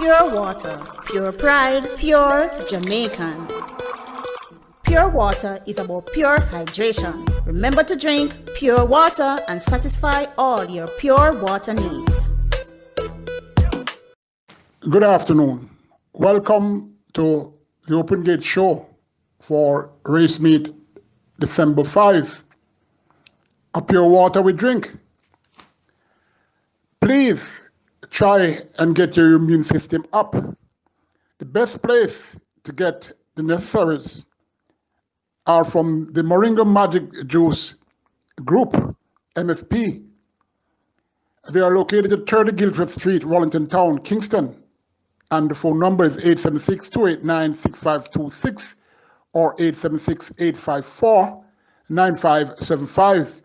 Pure water, pure pride, pure Jamaican. Pure water is about pure hydration. Remember to drink pure water and satisfy all your pure water needs. Good afternoon. Welcome to the Open Gate Show for Race Meet December 5. A pure water we drink. Please try and get your immune system up. The best place to get the necessaries are from the Moringa Magic Juice Group, MFP. They are located at 30 Guildford Street, Wellington Town, Kingston. And the phone number is 876-289-6526 or 876-854-9575.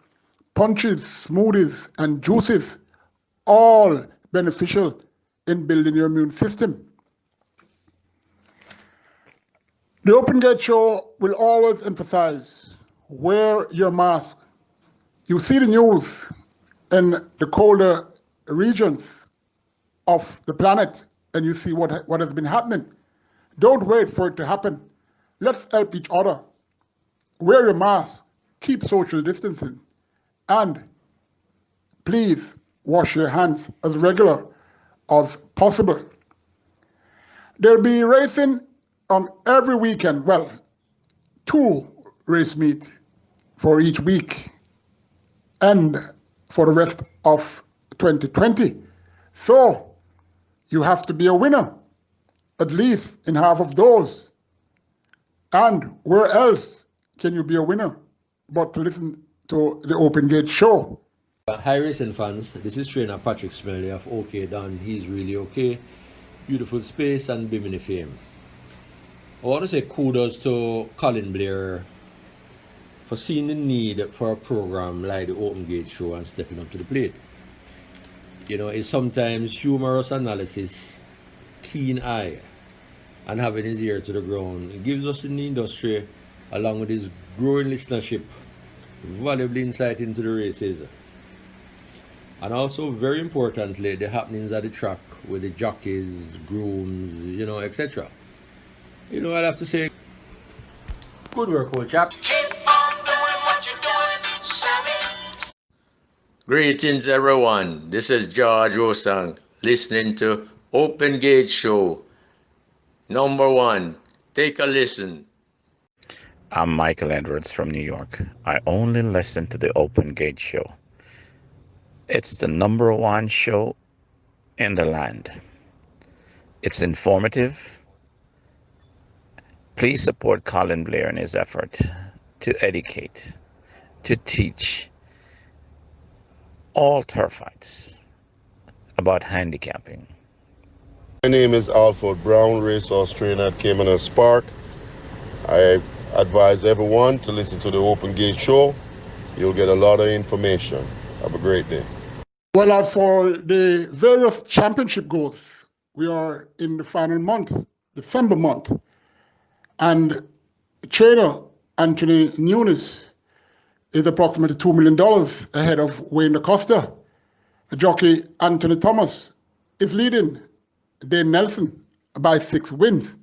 Punches, smoothies, and juices, all beneficial in building your immune system. The Open Gate Show will always emphasize, wear your mask. You see the news in the colder regions of the planet and you see what has been happening. Don't wait for it to happen. Let's help each other. Wear your mask, keep social distancing, and please wash your hands as regular as possible. There'll be racing on every weekend. Well, 2 race meets for each week and for the rest of 2020. So you have to be a winner, at least in half of those. And where else can you be a winner but to listen to the Open Gate Show? Hi racing fans, this is trainer Patrick Smelly of OK Don. He's really okay. Beautiful space and Bimini fame. I want to say kudos to Colin Blair for seeing the need for a program like the Open Gate Show and stepping up to the plate. You know, it's sometimes humorous analysis, keen eye, and having his ear to the ground. It gives us in the industry, along with his growing listenership, valuable insight into the races. And also, very importantly, the happenings at the track with the jockeys, grooms, etc. I'd have to say, good work, old chap. Keep on doing what you're doing, Sammy. Greetings, everyone. This is George Rosang, listening to Open Gate Show. Number 1, take a listen. I'm Michael Edwards from New York. I only listen to the Open Gate Show. It's the number 1 show in the land. It's informative. Please support Colin Blair in his effort to educate, to teach all turfites about handicapping. My name is Alfred Brown, racehorse trainer at Caymanas Park. I advise everyone to listen to the Open Gate Show. You'll get a lot of information. Have a great day. Well, as for the various championship goals, we are in the final month, December month, and trainer Anthony Nunes is approximately $2 million ahead of Wayne Acosta. Jockey Anthony Thomas is leading Dane Nelson by 6 wins.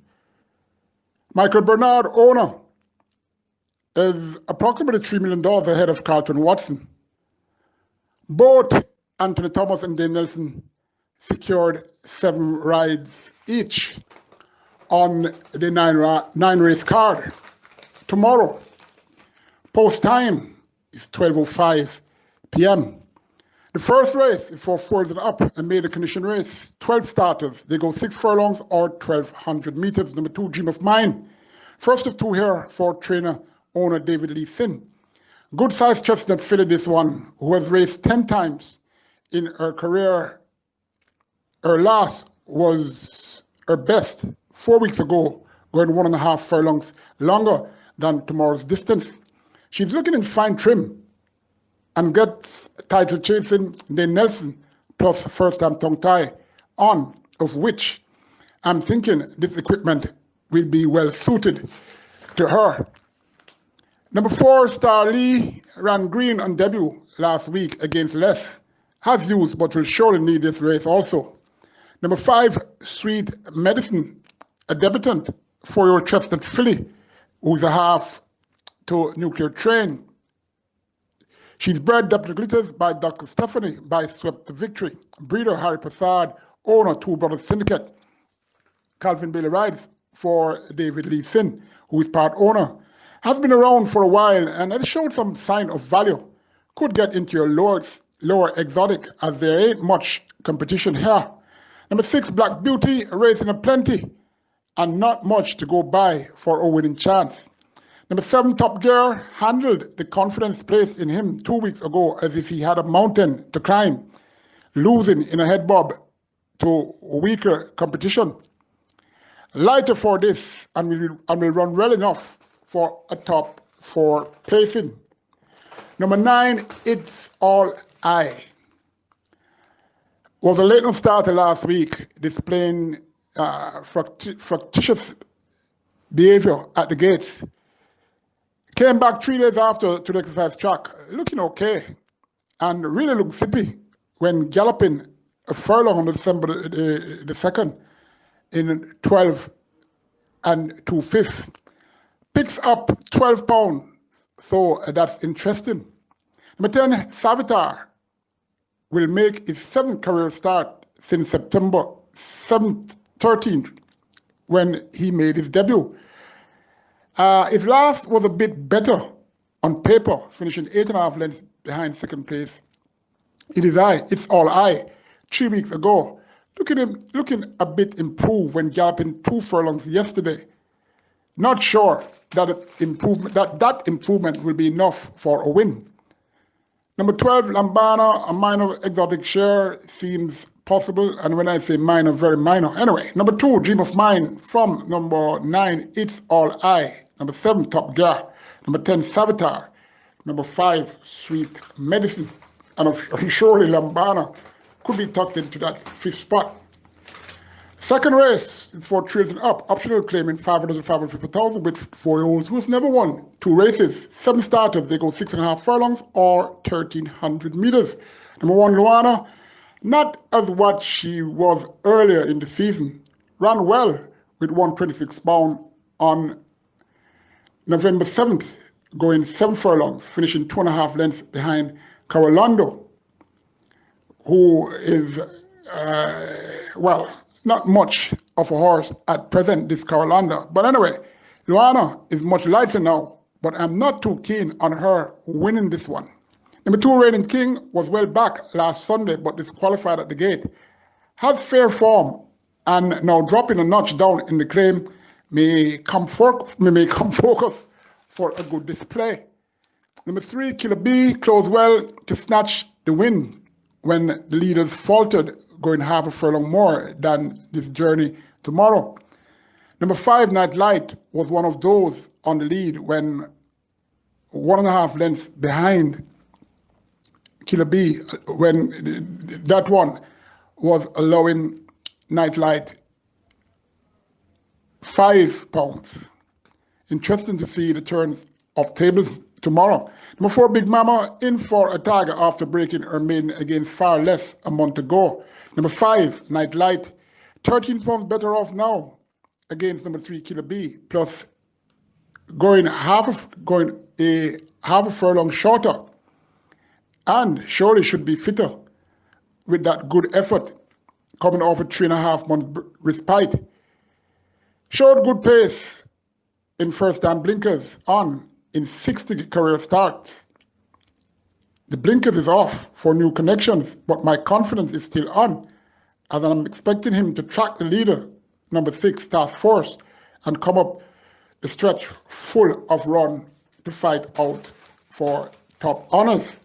Michael Bernard, owner, is approximately $3 million ahead of Carlton Watson. Both Anthony Thomas and Dane Nelson secured 7 rides each on the 9 race card. Tomorrow, post time is 12:05 p.m. The first race is for 4s and up, a maiden condition race. 12 starters. They go 6 furlongs or 1,200 meters. Number 2, Dream of Mine. First of 2 here for trainer owner David Lee Finn. Good sized chestnut filly, this one, who has raced 10 times in her career. Her last was her best 4 weeks ago, going 1.5 furlongs longer than tomorrow's distance. She's looking in fine trim and gets title chasing Dane Nelson plus first time tongue tie on, of which I'm thinking this equipment will be well suited to her. Number 4, Star Lee, ran green on debut last week against Les. Has used but will surely need this race also. Number 5, Sweet Medicine, a debutant, 4-year-old chestnut filly, who's a half to Nuclear Train. She's bred Dr. Glitters by Dr. Stephanie by Swept to Victory. Breeder Harry Prasad, owner Two Brothers Syndicate. Calvin Bailey rides for David Lee Finn, who is part owner. Has been around for a while and has showed some sign of value. Could get into your lower exotic as there ain't much competition here. Number 6, Black Beauty, racing a plenty and not much to go by for a winning chance. Number 7, Top Gear, handled the confidence placed in him 2 weeks ago as if he had a mountain to climb, losing in a head bob to weaker competition. Lighter for this and will run well enough for a top 4 placing. Number 9, It's All I. Was a late starter last week, displaying fractious behavior at the gates. Came back 3 days after to the exercise track, looking okay, and really looked zippy when galloping a furlong on December the 2nd in 12 and 2/5. Picks up 12 pounds, so that's interesting. Number 10, Savitar will make his 7th career start since September 13th, when he made his debut. His last was a bit better on paper, finishing 8.5 lengths behind second place. It's All I, 3 weeks ago. Look at him looking a bit improved when galloping 2 furlongs yesterday. Not sure that improvement will be enough for a win. Number 12, Lambana, a minor exotic share, seems possible, and when I say minor, very minor. Anyway, number 2, Dream of Mine, from number 9, It's All I. Number 7, Top Gear. Number 10, Savitar. Number 5, Sweet Medicine. And surely Lambana could be tucked into that 5th spot. Second race is for Trails and Up, optional claiming 500 and 550,000 with 4-year-olds who's never won 2 races. 7 starters, they go 6.5 furlongs or 1,300 meters. Number 1, Luana, not as what she was earlier in the season, ran well with 126 pound on November 7th, going 7 furlongs, finishing 2.5 lengths behind Carolando, who is, not much of a horse at present, this Carolanda. But anyway, Luana is much lighter now, but I'm not too keen on her winning this one. Number 2, Reigning King, was well back last Sunday, but disqualified at the gate. Has fair form, and now dropping a notch down in the claim may come focus for a good display. Number 3, Killer B, closed well to snatch the win when the leaders faltered, going half a furlong more than this journey tomorrow. Number 5, Night Light, was one of those on the lead when 1.5 lengths behind Killer B, when that one was allowing Night Light 5 pounds. Interesting to see the turn of tables tomorrow. Number 4, Big Mama, in for a tiger after breaking her maiden against Far Less a month ago. Number 5, Night Light, 13 pounds better off now against number 3, Killer B, plus going a half a furlong shorter, and surely should be fitter with that good effort coming off a 3.5 month respite. Showed good pace in first-time blinkers on in 60 career starts. The blinkers is off for new connections, but my confidence is still on, as I'm expecting him to track the leader, number 6, Task Force, and come up the stretch full of run to fight out for top honors.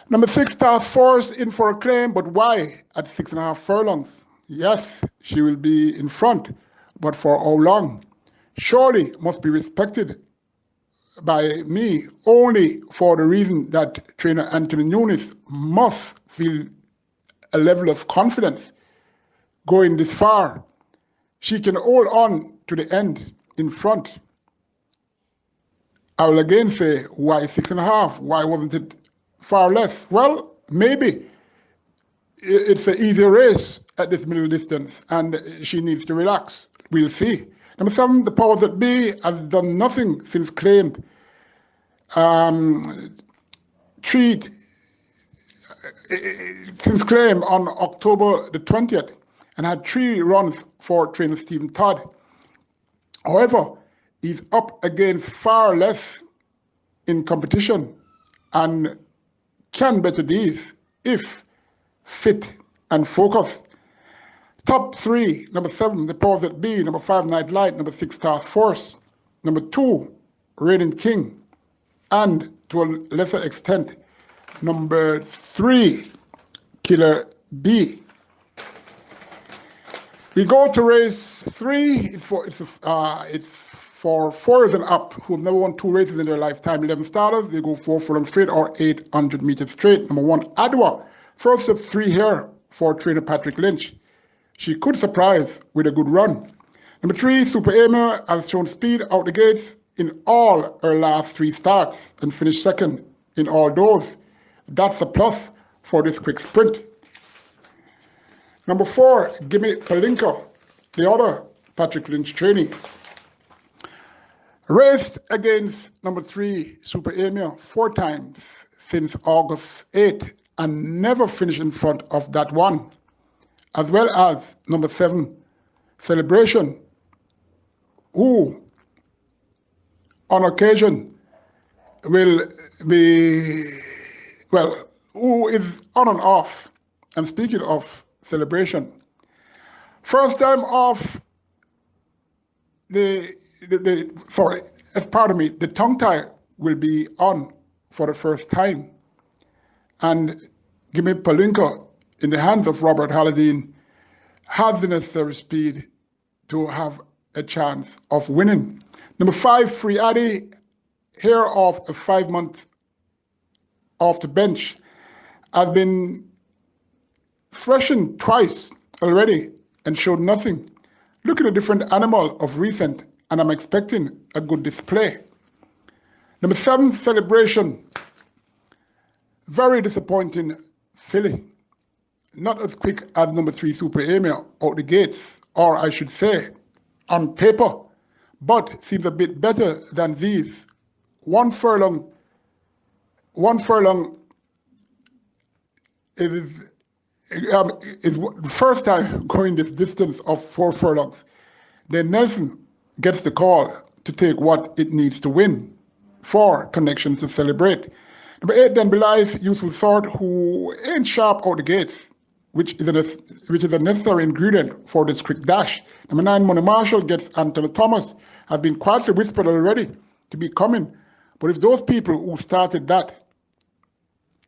Number 6, Task Force, in for a claim, but why at 6.5 furlongs? Yes, she will be in front, but for how long? Surely must be respected by me only for the reason that trainer Anthony Nunes must feel a level of confidence going this far. She can hold on to the end in front. I will again say, why 6.5? Why wasn't it Far Less? Well, maybe it's an easy race at this middle distance, and she needs to relax. We'll see. Number 7, the powers that be, has done nothing since claimed on October the 20th, and had 3 runs for trainer Stephen Todd. However, he's up against far less in competition and can better these if fit and focused. Top 3, number 7, the powers that be, number 5, Night Light, number 6, Task Force, number 2, Reigning King, and to a lesser extent, number 3, Killer B. We go to race 3. It's for 4 and up who have never won 2 races in their lifetime. 11 starters. They go 4 furlong straight or 800 meters straight. Number 1, Adwa. First of 3 here for trainer Patrick Lynch. She could surprise with a good run. Number 3, Super Emir, has shown speed out the gates in all her last 3 starts and finished second in all those. That's a plus for this quick sprint. Number 4, Gimme Palinka, the other Patrick Lynch trainee. Raced against number 3, Super Emir, 4 times since August 8 and never finished in front of that one, as well as number 7, Celebration, who on occasion will be, well, who is on and off. And speaking of Celebration, first time off the tongue tie will be on for the first time. And Gimme Palinka, in the hands of Robert Halladine, has the necessary speed to have a chance of winning. Number 5, Free Addy, here off a 5 month off the bench, has been freshened twice already and showed nothing. Looking a different animal of recent, and I'm expecting a good display. Number 7, Celebration, very disappointing filly. Not as quick as number 3, Super Emir, out the gates, or I should say, on paper, but seems a bit better than these. One furlong is the first time going this distance of 4 furlongs. Then Nelson gets the call to take what it needs to win for Connections to celebrate. Number 8, Then Belive, Useful Sword, who ain't sharp out the gates, which is a necessary ingredient for this quick dash. Number 9, Money Marshall gets Anthony Thomas, has been quietly whispered already to be coming. But if those people who started that,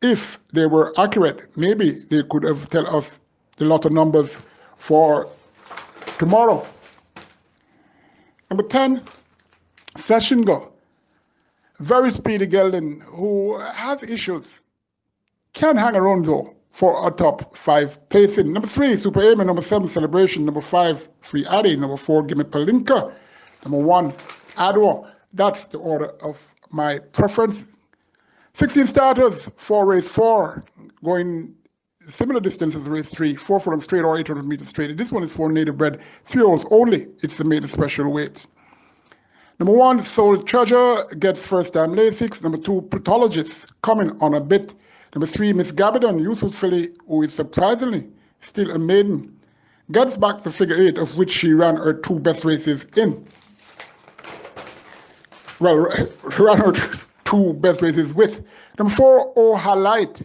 if they were accurate, maybe they could have tell us the lot of numbers for tomorrow. Number 10, Seshingo, very speedy gelding who has issues, can hang around though for a top 5 placing. Number 3, Super Emir. Number 7, Celebration. Number 5, Free Addy. Number 4, Gimme Palinka. Number 1, Adwa. That's the order of my preference. 16 starters for race 4, going similar distance as race 3, 4 furlong straight or 800 meters straight. This one is for native bred 3-year-olds only. It's the made special weight. Number 1, Soul Treasure, gets first time Lasix. Number 2, Pathologist, coming on a bit. Number 3, Miss Gabardon, useful filly, who is surprisingly still a maiden, gets back the figure 8, of which she ran her 2 best races in. Well, ran her 2 best races with. Number 4, Oh Highlight,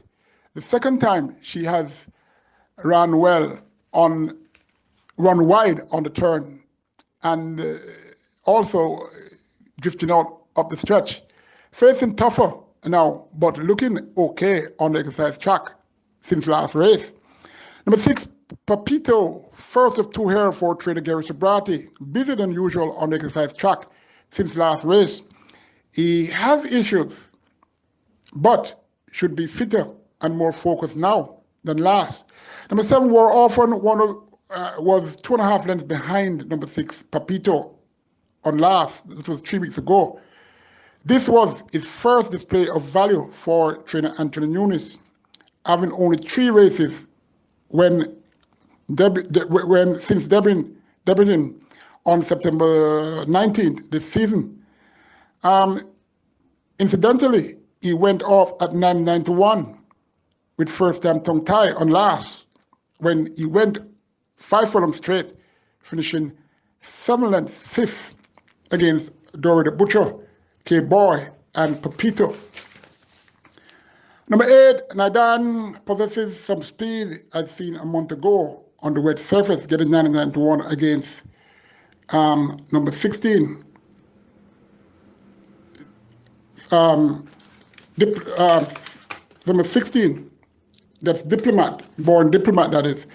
the second time she has run well run wide on the turn, and also drifting out up the stretch. Facing tougher now, but looking okay on the exercise track since last race. Number 6, Papito, first of 2 here for trainer Gary Sobrati, busier than usual on the exercise track since last race. He has issues, but should be fitter and more focused now than last. Number 7, War Orphan, was 2.5 lengths behind number 6, Papito, on last. This was 3 weeks ago. This was his first display of value for trainer Anthony Nunes, having only 3 races when since debuting on September 19th this season. Incidentally, he went off at 9.91 with first time tongue tie on last when he went 5 furlongs straight, finishing 7 lengths fifth against Dory the Butcher, K-Boy, and Pepito. Number 8, Nadan possesses some speed as seen a month ago on the wet surface, getting 99-1 against number 16. Number 16, that's Diplomat, born Diplomat that is,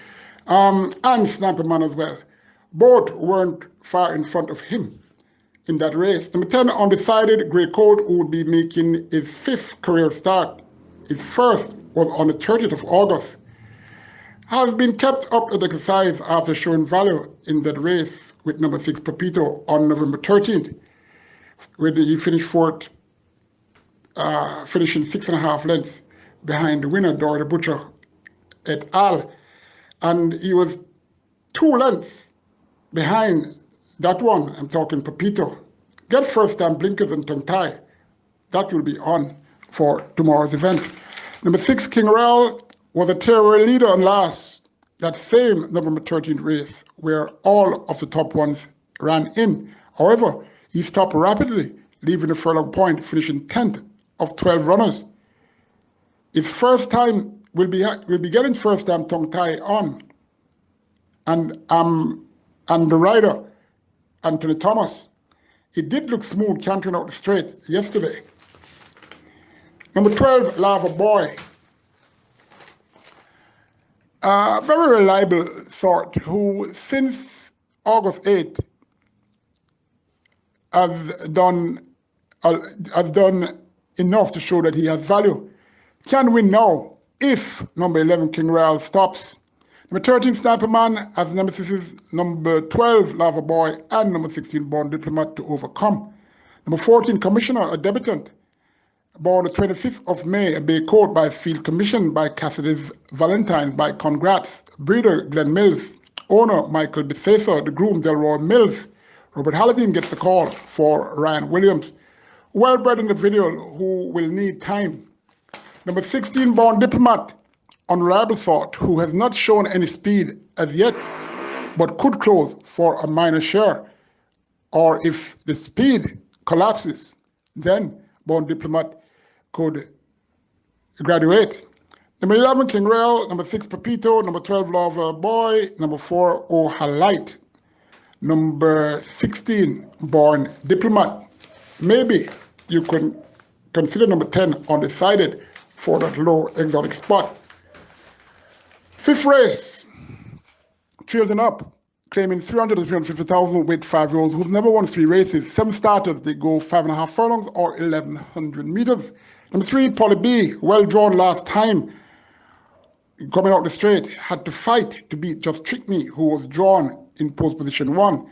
and Sniper Man as well. Both weren't far in front of him in that race. Number 10, Undecided, Grey Coat, who would be making his 5th career start. His first was on the 30th of August. Has been kept up with exercise after showing value in that race with number 6, Pepito, on November 13th, where he finished fourth, finishing 6.5 lengths behind the winner, Dory the Butcher, et al. And he was 2 lengths behind that one. I'm talking Pepito. Get first time blinkers and tongue tie. That will be on for tomorrow's event. Number 6, King Rael, was a terror leader on last, that same November 13th race where all of the top ones ran in. However, he stopped rapidly, leaving the furlong point, finishing 10th of 12 runners. His first time will be getting first time tongue tie on, and the rider Anthony Thomas. It did look smooth cantering out the straight yesterday. Number 12, Lava Boy. A very reliable sort who since August 8th has done enough to show that he has value. Can win now if number 11 King Rael stops. Number 13 Sniper Man has nemesis number 12 Lava Boy and number 16 Born Diplomat to overcome. Number 14 Commissioner, a debutant, born the 25th of May, a bay coat by field commission by Cassidy's Valentine by Congrats, breeder Glenn Mills, owner Michael DeFacer, the groom Delroy Mills. Robert Halladine gets the call for Ryan Williams, well bred individual who will need time. Number 16 Born Diplomat, unreliable sort who has not shown any speed as yet, but could close for a minor share. Or if the speed collapses, then Born Diplomat could graduate. Number 11, King Rael. Number 6, Pepito. Number 12, Lava Boy. Number 4, Ohalite. Number 16, Born Diplomat. Maybe you can consider number 10 undecided for that low exotic spot. 5th race, Children Up, claiming 300 to 350,000 with 5-year-olds who've never won 3 races. 7 starters, they go 5.5 furlongs or 1,100 meters. Number 3, Polly B, well drawn last time. Coming out the straight, had to fight to beat Just Trick Me, who was drawn in post position 1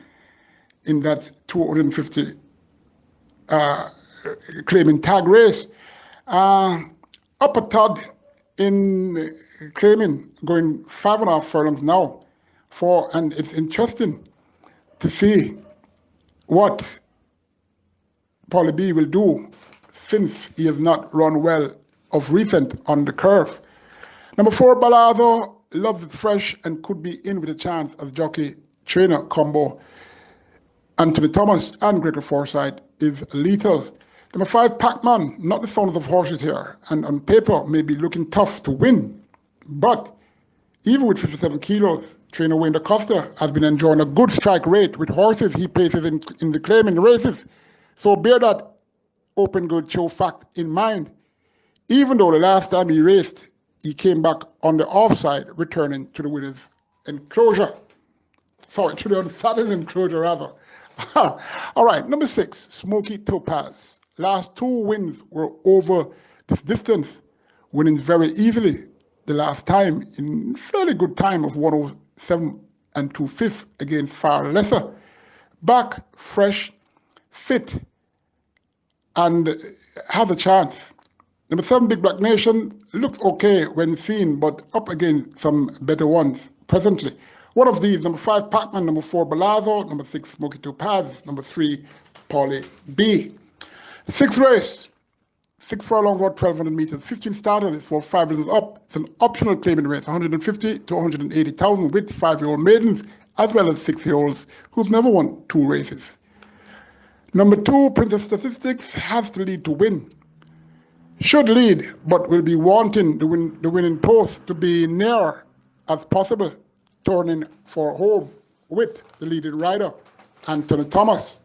in that 250 claiming tag race. Upper Todd in claiming going 5.5 furlongs now. And it's interesting to see what Polly B will do since he has not run well of recent on the curve. Number 4, Balado, loves it fresh and could be in with a chance as jockey-trainer combo. Anthony Thomas and Gregory Forsyth is lethal. Number 5, Pac-Man, not the soundest of horses here, and on paper may be looking tough to win. But even with 57 kilos, trainer Wayne DaCosta has been enjoying a good strike rate with horses he places in the claiming races. So bear that open good show fact in mind. Even though the last time he raced, he came back on the offside, returning to the winner's enclosure. Sorry, to the unsaddled enclosure rather. All right, number 6, Smokey Topaz. Last 2 wins were over this distance, winning very easily the last time in fairly good time of 107 and 2/5 against far lesser. Back, fresh, fit, and has a chance. Number 7, Big Black Nation, looks okay when seen, but up against some better ones. presently. One of these, number 5, Pacman, number 4, Balazzo, number 6, Smokey Topaz, number 3, Polly B. 6th race, 6 furlongs or 1,200 meters, 15 starters, it's for 5 runners up. It's an optional claiming race, 150 to 180,000 with 5-year-old maidens as well as 6-year-olds who've never won 2 races. Number 2, Princess Statistics, has to lead to win. Should lead, but will be wanting the winning post to be near as possible, turning for home with the leading rider, Anthony Thomas.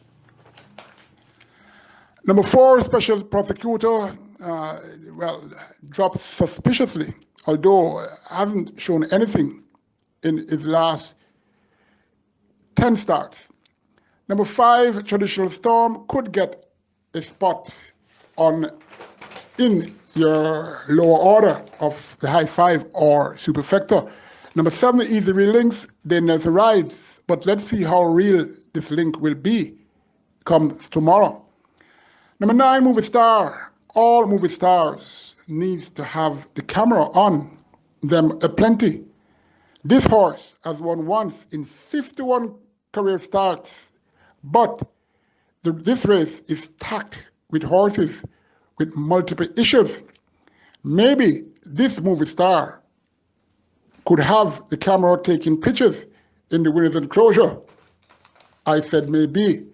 Number 4, Special Prosecutor, dropped suspiciously, although hasn't shown anything in his last 10 starts. Number 5, Traditional Storm, could get a spot in your lower order of the high 5 or superfecta. Number 7, Easy Real Links, then there's a ride, but let's see how real this link will be comes tomorrow. Number 9, Movie Star. All movie stars needs to have the camera on them aplenty. This horse has won once in 51 career starts, but this race is stacked with horses with multiple issues. Maybe this movie star could have the camera taking pictures in the winner's enclosure. I said maybe.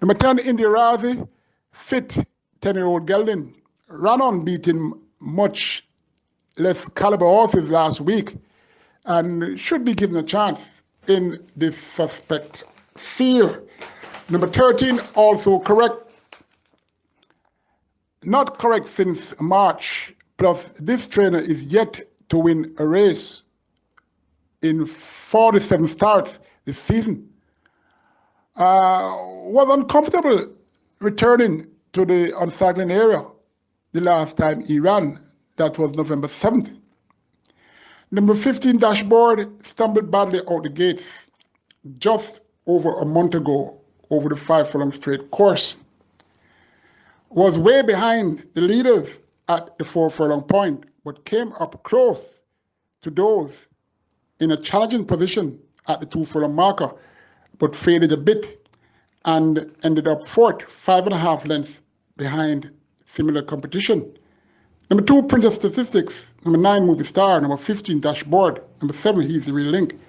Number 10, India Razi, fit 10-year-old gelding, ran on beating much less caliber horses last week and should be given a chance in this suspect field. Number 13, also correct. Not correct since March, plus this trainer is yet to win a race in 47 starts this season. Was uncomfortable returning to the uncycling area the last time he ran. That was November 7th. Number 15, Dashboard, stumbled badly out the gates just over a month ago over the 5 furlong straight course. Was way behind the leaders at the 4 furlong point, but came up close to those in a challenging position at the 2 furlong marker, but faded a bit and ended up 4th, 5.5 lengths behind similar competition. Number 2, Princess Statistics. Number 9, Movie Star. Number 15, Dashboard. Number 7, He's the Real Link.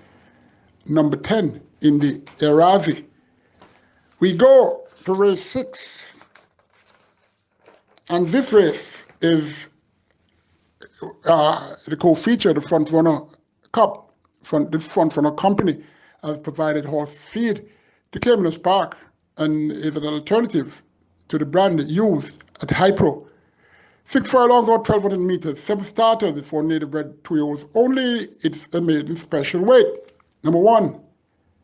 Number 10, in the Erazi. We go to race 6. And this race is the co-feature, the Front Runner Cup. The Front Runner Company has provided horse feed to Caymanas Park and is an alternative to the brand used at Hypro. 6 furlongs or 1,200 meters, 7 starters for native bred 2-year-olds only. It's a maiden special weight. Number 1,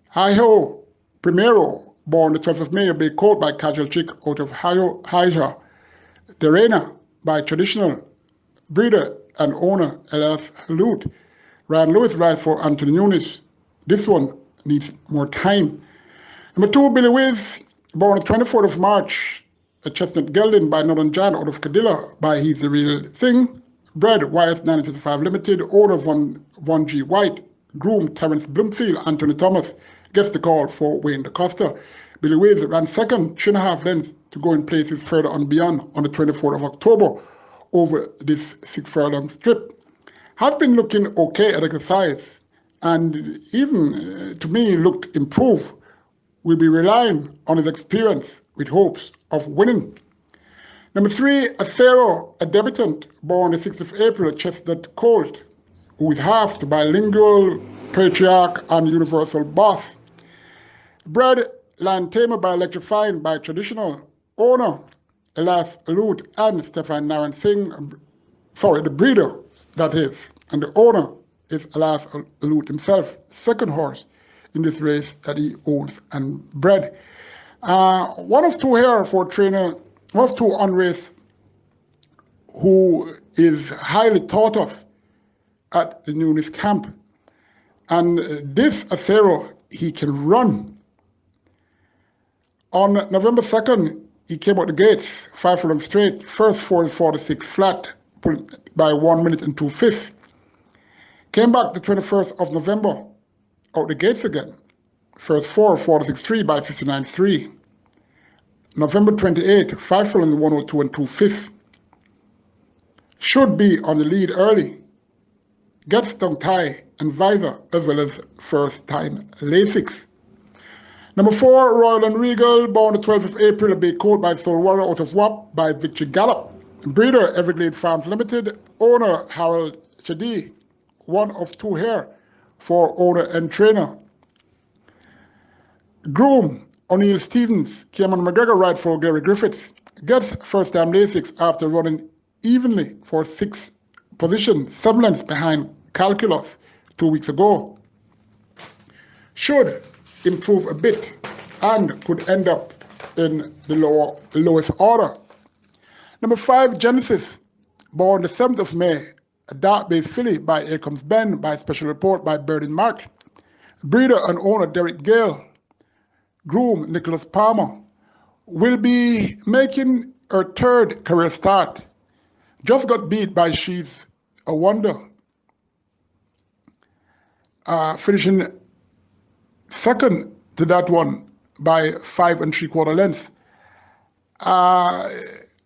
Hi-Ho Primero, born the 12th of May, a big colt by Casual Chick out of Haija. Derena by Traditional breeder and owner Elias Lute. Ryan Lewis rides for Anthony Nunes. This one needs more time. Number 2, Billy Wiz, born the 24th of March, a chestnut gelding by Northern Jan out of Cadilla by He's the Real Thing. Bred YS 955 Limited, owner Von G. White, groom Terence Bloomfield, Anthony Thomas gets the call for Wayne DaCosta. Billy Wiz ran second, 3.5 lengths to go in places further on beyond on the 24th of October over this 6 furlong strip. Has been looking okay at exercise and even to me looked improved. Will be relying on his experience with hopes of winning. Number 3, Acero, a debutant born the 6th of April, a chestnut colt, who is half the bilingual patriarch and universal boss. Bred land tamer by Electrifying by Traditional, owner Elias Lute and Stefan Naran Singh, the breeder that is, and the owner is Elias Lute himself, second horse in this race that he owns and bred. One of 2 here for trainer, one of 2 on race who is highly thought of at the Nunes camp. And this Acero, he can run. On November 2nd, he came out the gates, 5 furlong straight, first 4:46 flat, pulled by 1 minute and 2/5. Came back the 21st of November out the gates again. First 4, 46.3 by 59.3. November 28, 5 furlongs 102 and 2/5. Should be on the lead early. Gets tongue tie and visor as well as first time Lasix. Number 4, Royal and Regal, born the 12th of April, a big coat by Soul Warrior out of WAP by Victory Gallop. Breeder, Everglade Farms Limited. Owner, Harold Chadi. One of 2 here for owner and trainer. Groom, O'Neill Stevens, Cameron McGregor ride for Gary Griffiths. Gets first time Lasix after running evenly for 6 positions, 7 lengths behind Calculus 2 weeks ago. Should improve a bit and could end up in the lowest order. Number 5, Genesis, born the 7th of May, a dark bay filly by Here Comes Ben by special report by Birdie Mark. Breeder and owner Derek Gale. Groom Nicholas Palmer. Will be making her 3rd career start. Just got beat by She's a Wonder. Finishing 2nd to that one by 5 3/4 lengths.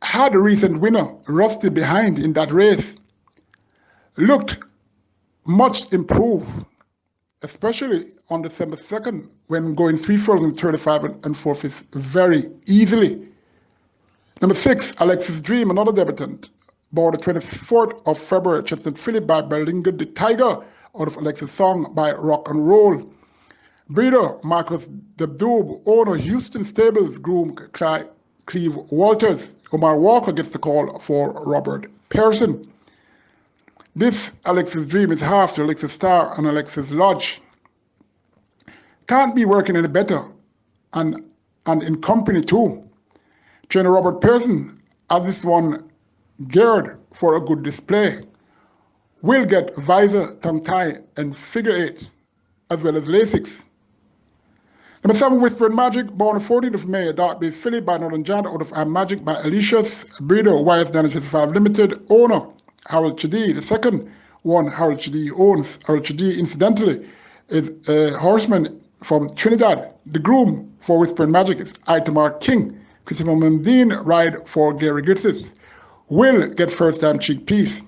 Had a recent winner, Rusty, behind in that race. Looked much improved, especially on December 2nd when going 3 furlongs 35 and 4/5 very easily. Number 6, Alexis Dream, another debutant, born the 24th of February, Chestnut filly by Berlinga the Tiger, out of Alexis Song by Rock and Roll. Breeder, Marcus Debdoob. Owner, Houston Stables. Groom, Cleve Walters. Omar Walker gets the call for Robert Pearson. This Alexis Dream is half to Alexis Star and Alexis Lodge. Can't be working any better, and in company too. Trainer Robert Pearson has this one geared for a good display. Will get visor, tongue tie, and figure 8, as well as Lasix. Number 7, Whispering Magic, born the 14th of May, a dark bay filly by Northern Giant out of I'm Magic by Alicia's. Breeder, YS955 Limited. Owner, Harold Chadi. The second one Harold Chadi owns. Harold Chadi, incidentally, is a horseman from Trinidad. The groom for Whispering Magic is Itamar King. Christopher Mundine ride for Gary Griffiths. Will get first time cheek piece.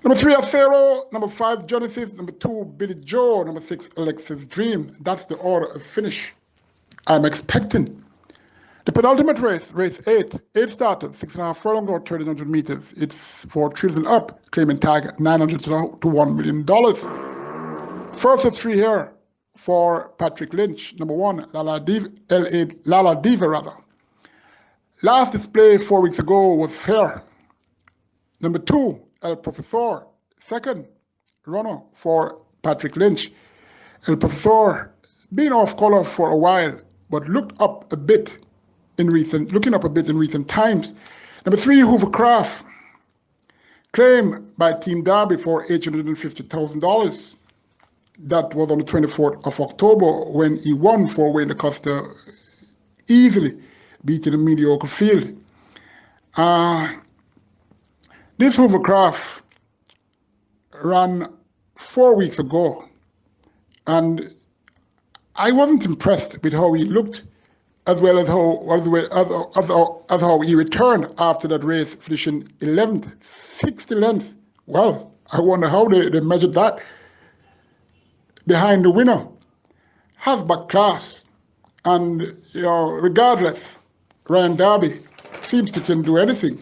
Number 3, Acero. Number 5, Genesis. Number 2, Billy Joe. Number 6, Alexis Dream. That's the order of finish I'm expecting. The penultimate race, race 8. 8 starters, 6.5 furlongs or 1,300 meters. It's for thrills and up, claiming tag $900 to $1 million. First of 3 here for Patrick Lynch. Number 1, Lala Diva rather. Last display 4 weeks ago was fair. Number 2, El Professor, second runner for Patrick Lynch. El Professor been off color for a while, but looking up a bit in recent times. Number 3, Hoovercraft, claimed by Team Derby for $850,000. That was on the 24th of October when he won for Wayne DaCosta, easily beating a mediocre field. This Hoovercraft ran 4 weeks ago, and I wasn't impressed with how he looked, as well as how he returned after that race, finishing 11th, 60 lengths. Well, I wonder how they measured that. Behind the winner, has back class, and regardless, Ryan Darby seems to can do anything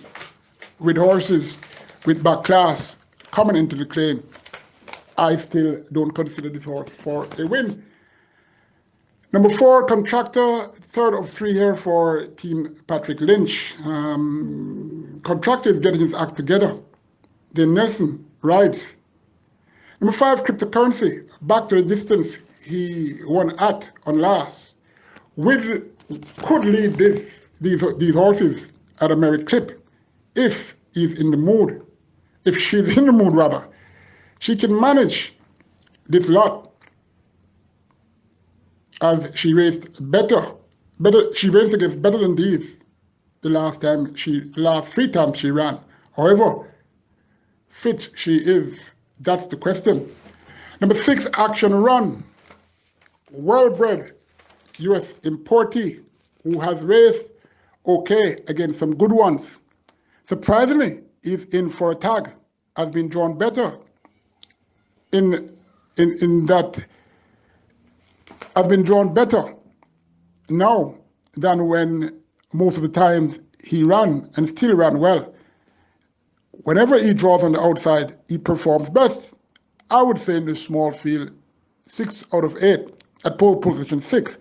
with horses with back class coming into the claim. I still don't consider this horse for a win. Number 4, Contractor, 3rd of 3 here for Team Patrick Lynch. Contractor is getting his act together. Then Nelson rides. Number 5, Cryptocurrency, back to the distance he won at on last. Could lead these horses at a merit clip if he's in the mood. If she's in the mood, rather. She can manage this lot, as she raced better. She raced against better than these the last 3 times she ran. However fit she is, that's the question. Number 6, Action Run. Well-bred U.S. importee who has raced okay against some good ones. Surprisingly, he's in for a tag, has been drawn better in that, has been drawn better now than when most of the times he ran and still ran well. Whenever he draws on the outside, he performs best. I would say in the small field, 6 out of 8. At pole position 6,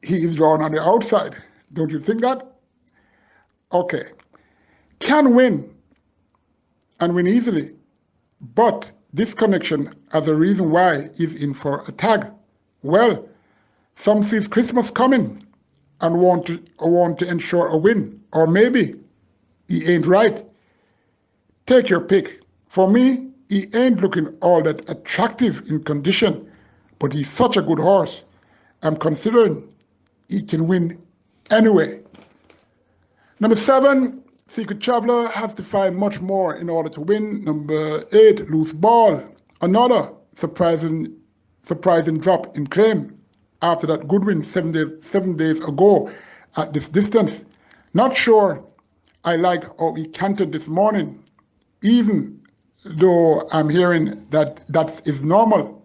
he is drawn on the outside. Don't you think that? Okay. Can win and win easily, but this connection has a reason why he's in for a tag. Well, some sees Christmas coming and want to ensure a win, or maybe he ain't right. Take your pick. For me, he ain't looking all that attractive in condition, but he's such a good horse. I'm considering he can win anyway. Number 7, Secret Traveler has to find much more in order to win. Number 8, Loose Ball. Another surprising drop in claim after that good win 7 days ago at this distance. Not sure I like how he cantered this morning, even though I'm hearing that is normal.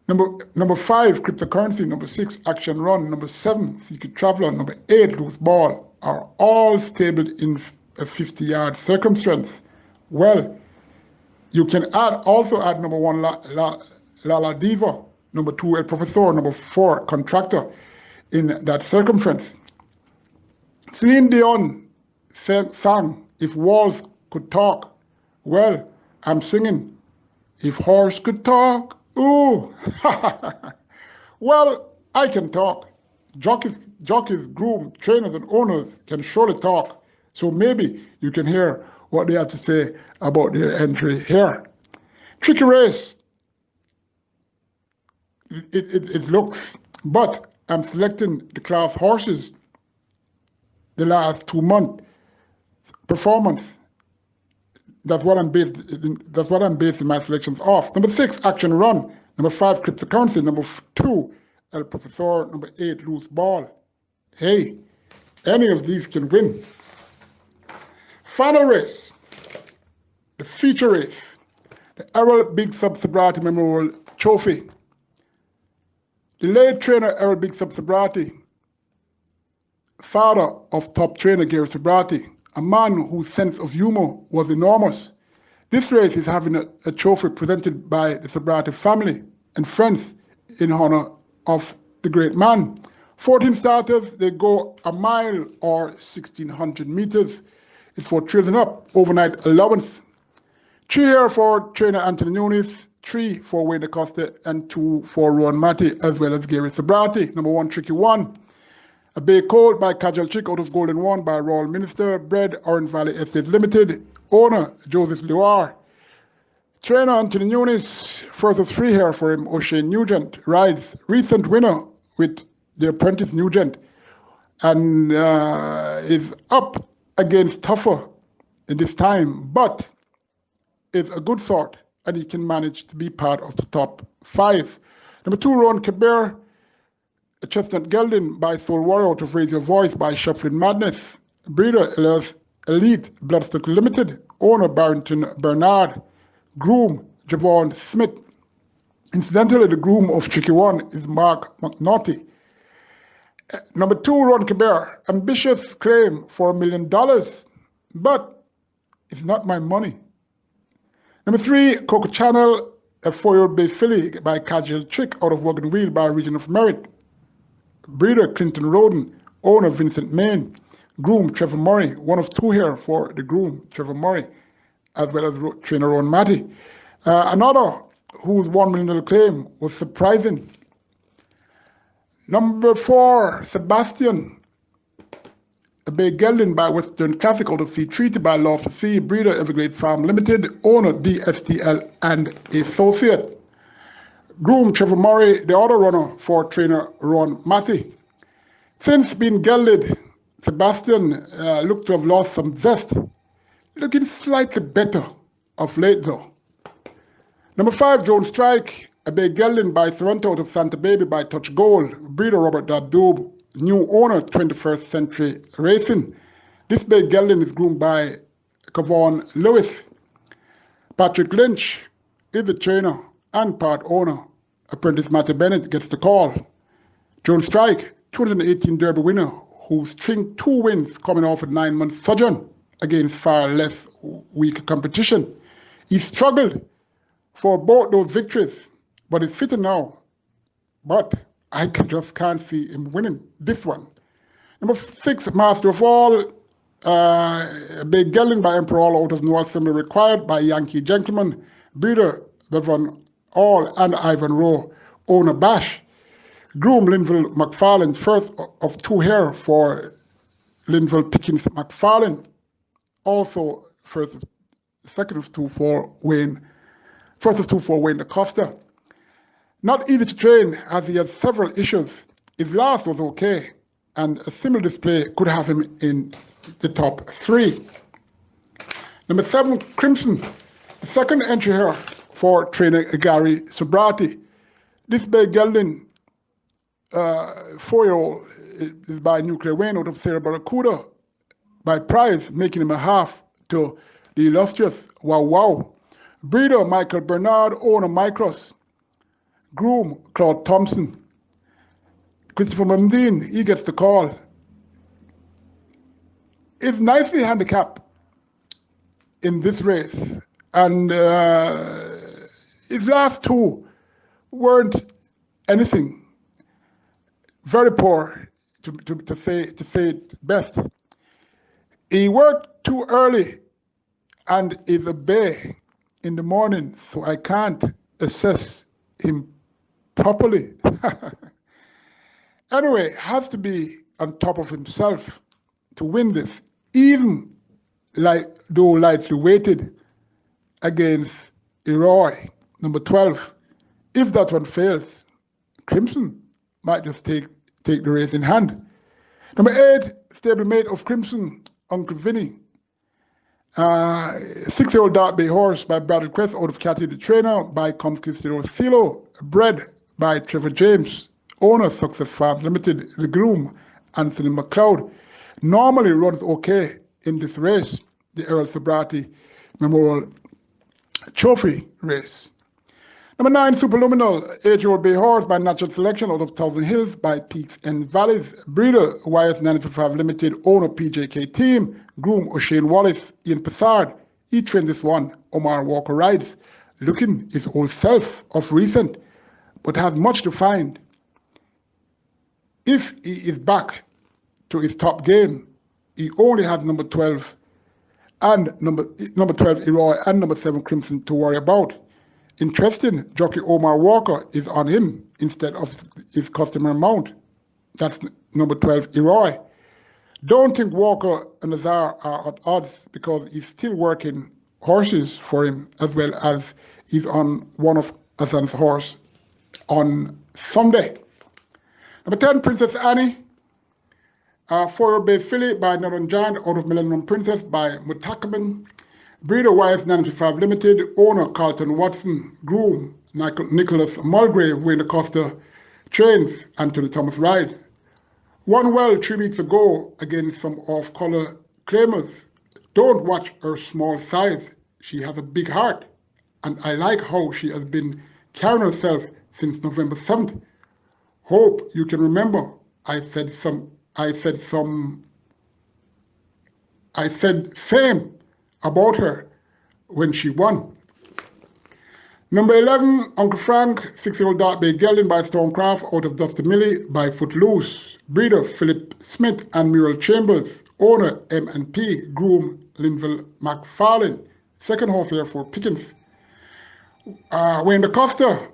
Number 5, Cryptocurrency. Number 6, Action Run. Number 7, Secret Traveler. Number 8, Loose Ball are all stable in a 50-yard circumstance. Well, you can also add number 1, La Diva. Number 2, El Profesor. Number 4, Contractor in that circumference. Celine Dion sang, "If Walls Could Talk." Well, I'm singing, "If Horse Could Talk." Ooh, well, I can talk. Jockeys, groom, trainers, and owners can surely talk. So maybe you can hear what they have to say about their entry here. Tricky race. It looks, but I'm selecting the class horses. The last 2 months performance. That's what I'm basing my selections off. Number 6, Action Run. Number 5, Cryptocurrency. Number 2, El Profesor. Number 8, Loose Ball. Hey, any of these can win. Final race, the feature race, the Errol Big Sub Sobriety Memorial Trophy. The late trainer Errol Big Sub Sobriety, father of top trainer Gary Sobriety, a man whose sense of humor was enormous. This race is having a trophy presented by the Sobriety family and friends in honor of the great man. 14 starters, they go a mile or 1,600 meters. It's for thrills and up, overnight allowance. 3 here for trainer Anthony Nunes, 3 for Wayne Acosta, and 2 for Ron Matty, as well as Gary Sobriety. Number 1, Tricky One. A Bay Colt by Cajal Chick out of Golden One by Royal Minister, bred Orange Valley Estates Limited, owner Joseph Luar. Trainer Anthony Nunes, first of 3 here for him, O'Shane Nugent, rides recent winner with the apprentice Nugent, and is up against tougher in this time, but is a good sort, and he can manage to be part of the top 5. Number 2, Ron Caber, a Chestnut Gelding by Soul Warrior out of Raise Your Voice by Shuffling Madness. Breeder Elite Bloodstock Limited. Owner Barrington Bernard. Groom Javon Smith. Incidentally, the groom of Tricky One is Mark McNaughty. Number 2, Ron Caber. Ambitious claim for $1 million, but it's not my money. Number 3, Coco Channel, a 4-year-old bay filly by Cajal Chick out of Wagon Wheel by Region of Merit. Breeder Clinton Roden, owner Vincent Main. Groom Trevor Murray, one of 2 here for the groom Trevor Murray, as well as trainer Ron Matty. Another whose $1 million claim was surprising. Number 4, Sebastian, a bay gelding by Western Classic out of Sea Treaty by Law to Sea. Breeder Everglade Farm Limited, owner DSTL and Associate. Groom Trevor Murray, the other runner for trainer Ron Matty. Since being gelded, Sebastian looked to have lost some zest, looking slightly better of late though. Number 5, Joan Strike, a bay gelding by Toronto out of Santa Baby by Touch Gold, breeder Robert Dabdoob, new owner 21st Century Racing. This bay gelding is groomed by Kavon Lewis. Patrick Lynch is the trainer and part owner. Apprentice Matty Bennett gets the call. Joan Strike, 2018 Derby winner, who stringed 2 wins coming off a 9-month sojourn against far less weak competition. He struggled for both those victories, but he's fitter now. But I just can't see him winning this one. Number 6, Master of All, a big gelding by Emperor All out of New Assembly, required by Yankee Gentleman, breeder Bevan All and Ivan Rowe, owner Bash. Groom Linville McFarlane, first of 2 here for Linville Pickens McFarlane. Also second of 2 for Wayne. First of 2 for Wayne DaCosta. Not easy to train as he has several issues. His last was okay, and a similar display could have him in the top 3. Number 7, Crimson, the second entry here for trainer Gary Sobrati. This bay gelding, 4-year-old, is by Nuclear Wayne out of Sierra Barracuda by Price, making him a half to the illustrious Wow Wow. Breeder Michael Bernard, owner Micros. Groom Claude Thompson. Christopher Mundine, he gets the call. Is nicely handicapped in this race, and his last 2 weren't anything. Very poor, to say it best. He worked too early and is a bay in the morning, so I can't assess him properly. Anyway, has to be on top of himself to win this, even though lightly weighted against Eroy, number 12. If that one fails, Crimson might just take the race in hand. Number 8, stablemate of Crimson, Uncle Vinny. 6-year-old dark bay horse by Bradley Crest out of Catty the Trainer by Conquistador Silo, bred by Trevor James, owner Success Farms Limited. The groom, Anthony McLeod, normally runs okay in this race, the Errol Sobrati Memorial Trophy race. Number 9, Superluminal, 8-year-old bay horse by Natural Selection out of Thousand Hills by Peaks and Valleys. Breeder, YS955 Limited, owner PJK Team. Groom, O'Shane Wallace, Ian Passard. He trained this one, Omar Walker rides. Looking his old self of recent, but has much to find. If he is back to his top game, he only has number 12 and number 12 Eroy and number 7 Crimson to worry about. Interesting, jockey Omar Walker is on him instead of his customary mount. That's number 12 Eroy. Don't think Walker and Nazar are at odds, because he's still working horses for him, as well as he's on one of Azan's horse on Sunday. Number 10, Princess Annie. 4-year-old bay filly by Northern Giant out of Millennium Princess by Mutakaman. Breeder YS955 Limited, owner Carlton Watson. Groom Nicholas Mulgrave, Wayne DaCosta trains, Anthony Thomas rides. Won well 3 weeks ago against some off-color claimers. Don't watch her small size. She has a big heart, and I like how she has been carrying herself since November 7th. Hope you can remember I said same about her when she won. Number 11, Uncle Frank, 6-year-old dark bay gelding by Stormcraft out of Dusty Millie by Footloose. Breeder Philip Smith and Muriel Chambers. Owner M&P. Groom Linville McFarlane. Second horse here for Pickens. Wayne DaCosta,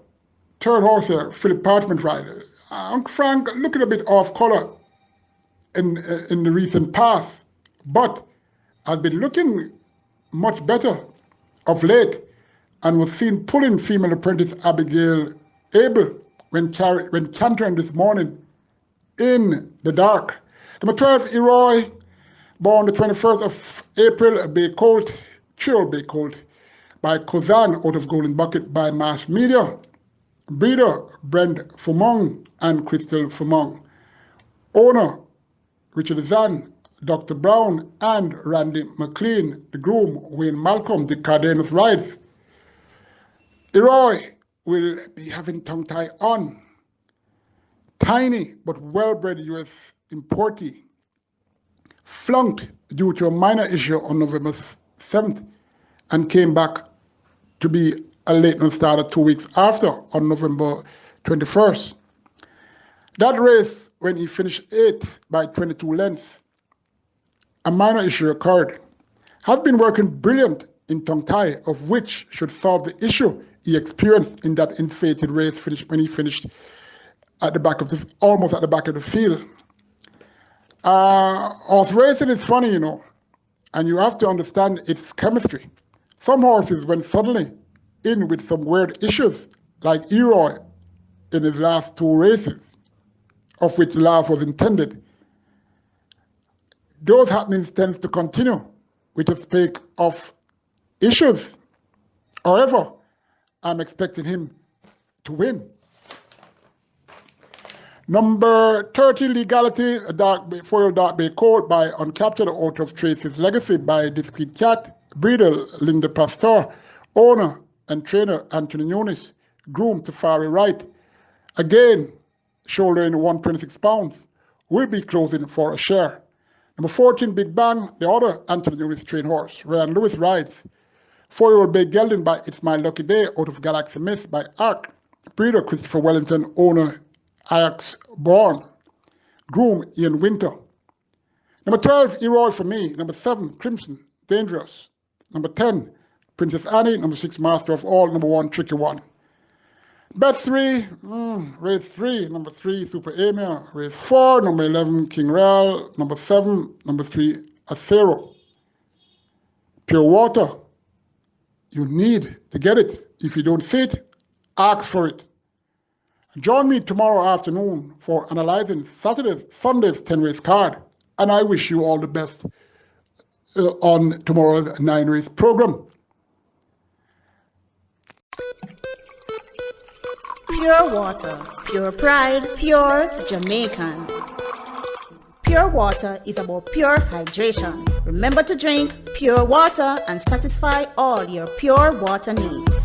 third horse here, Philip Parchment rider. Uncle Frank looking a bit off color in the recent past, but has been looking much better of late, and was seen pulling female apprentice Abigail Abel when cantering this morning in the dark. Number 12, Eroy, born the 21st of April, a bay colt, 3-year-old bay colt by Kozan out of Golden Bucket by Mass Media. Breeder Brent Fumong and Crystal Fumong. Owner Richard Zan, Dr. Brown, and Randy McLean. The groom Wayne Malcolm, the Cardenas rides. Leroy will be having tongue tie on. Tiny but well-bred US importee flunked due to a minor issue on November 7th and came back to be a late starter 2 weeks after on November 21st. That race, when he finished 8th by 22 lengths, a minor issue occurred. Has been working brilliant in tongue tie, of which should solve the issue he experienced in that ill-fated race when he finished at the back of almost at the back of the field. Horse racing is funny, and you have to understand its chemistry. Some horses went suddenly in with some weird issues, like Leroy in his last 2 races, of which the last was intended. Those happenings tend to continue with a spate of issues. However, I'm expecting him to win. Number 30, Legality, a foil Dark Bay Colt by Uncaptured out of Tracy's Legacy by Discreet Cat. Breeder Linda Pastor. Owner and trainer Anthony Nunes. Groom Safari Wright. Again, shouldering 126 pounds. Will be closing for a share. Number 14, Big Bang, the other Anthony Nunes trained horse. Ryan Lewis rides. 4-year-old Bay Gelding by It's My Lucky Day out of Galaxy Miss by Arc. Breeder Christopher Wellington. Owner Ajax Bourne. Groom Ian Winter. Number 12, Eroy for me. Number 7, Crimson, Dangerous. Number 10, Princess Annie. Number 6, Master of All. Number 1, Tricky One. Bet 3, race 3. Number 3, Super Emir. Race 4, number 11, King Rael. Number 7, number 3, Acero. Pure Water. You need to get it. If you don't see it, ask for it. Join me tomorrow afternoon for analyzing Sunday's 10-race card, and I wish you all the best on tomorrow's 9-race program. Pure water, pure pride, pure Jamaican. Pure water is about pure hydration. Remember to drink pure water and satisfy all your pure water needs.